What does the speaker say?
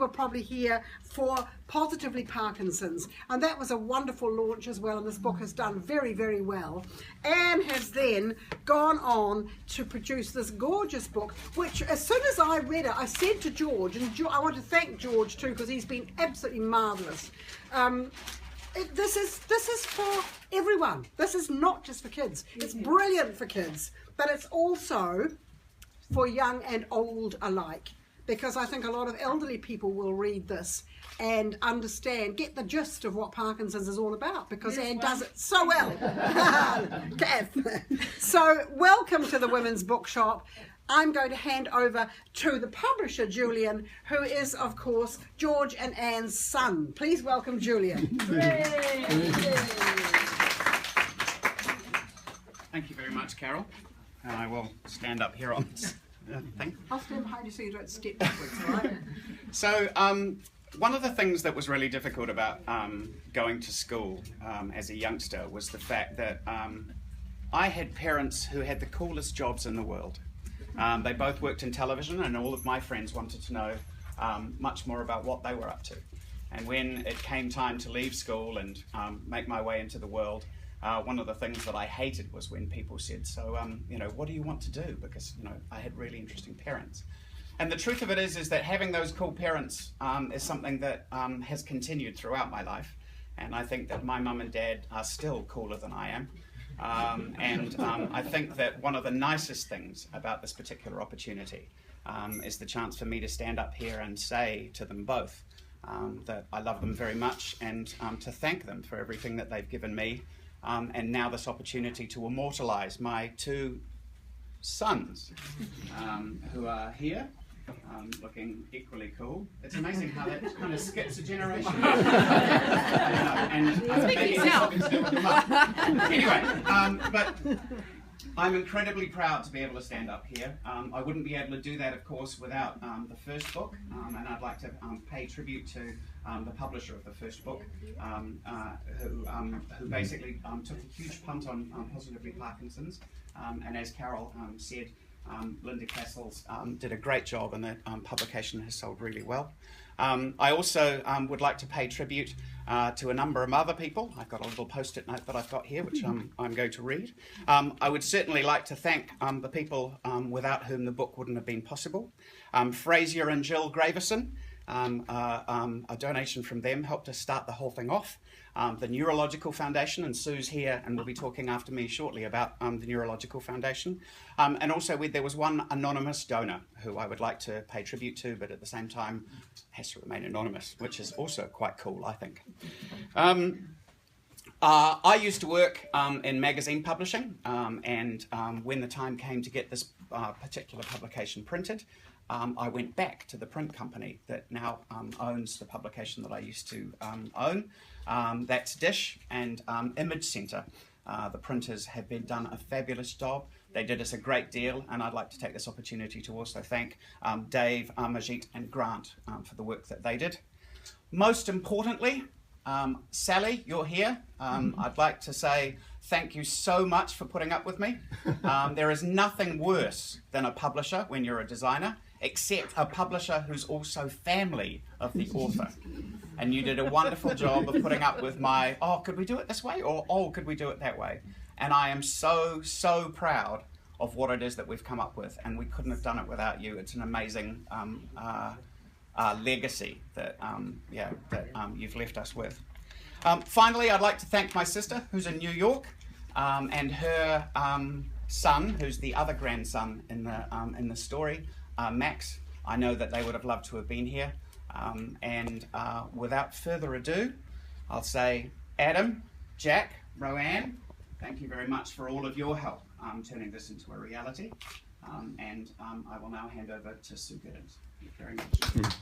were probably here for Positively Parkinson's, and that was a wonderful launch as well, and this book has done very, very well. Anne has then gone on to produce this gorgeous book, which as soon as I read it, I said to George, and I want to thank George too, because he's been absolutely marvellous. This is for everyone. This is not just for kids. It's brilliant for kids, but it's also for young and old alike, because I think a lot of elderly people will read this and understand, get the gist of what Parkinson's is all about, because Anne does it so well. Kath. So welcome to the Women's Bookshop. I'm going to hand over to the publisher, Julian, who is, of course, George and Anne's son. Please welcome Julian. Thank you very much, Carol. And I will stand up here on this thing. I'll stand behind you so you don't step backwards, all right? So, one of the things that was really difficult about going to school as a youngster was the fact that I had parents who had the coolest jobs in the world. They both worked in television, and all of my friends wanted to know much more about what they were up to. And when it came time to leave school and make my way into the world, one of the things that I hated was when people said, so, you know, what do you want to do? Because, you know, I had really interesting parents. And the truth of it is that having those cool parents is something that has continued throughout my life. And I think that my mum and dad are still cooler than I am. I think that one of the nicest things about this particular opportunity is the chance for me to stand up here and say to them both that I love them very much, and to thank them for everything that they've given me, and now this opportunity to immortalise my two sons who are here. Looking equally cool. It's amazing how that kind of skips a generation. Anyway, but I'm incredibly proud to be able to stand up here. I wouldn't be able to do that, of course, without the first book, and I'd like to pay tribute to the publisher of the first book, who basically took a huge punt on Positively Parkinson's, and as Carol said, Linda Castles did a great job, and the publication has sold really well. I also would like to pay tribute to a number of other people. I've got a little post-it note that I've got here, which I'm going to read. I would certainly like to thank the people without whom the book wouldn't have been possible. Fraser and Jill Gravison, a donation from them helped us start the whole thing off. The Neurological Foundation, and Sue's here and will be talking after me shortly about the Neurological Foundation. And also there was one anonymous donor who I would like to pay tribute to, but at the same time has to remain anonymous, which is also quite cool, I think. I used to work in magazine publishing, and when the time came to get this particular publication printed, I went back to the print company that now owns the publication that I used to own. That's Dish and Image Centre. The printers have done a fabulous job. They did us a great deal, and I'd like to take this opportunity to also thank Dave, Majit and Grant for the work that they did. Most importantly, Sally, you're here. I'd like to say thank you so much for putting up with me. There is nothing worse than a publisher when you're a designer, except a publisher who's also family of the author. And you did a wonderful job of putting up with my, oh, could we do it this way? Or, oh, could we do it that way? And I am so, so proud of what it is that we've come up with. And we couldn't have done it without you. It's an amazing legacy that, you've left us with. Finally, I'd like to thank my sister, who's in New York, and her son, who's the other grandson in the story, Max. I know that they would have loved to have been here. Without further ado, I'll say, Adam, Jack, Roanne, thank you very much for all of your help turning this into a reality. I will now hand over to Sue Giddens. Thank you very much.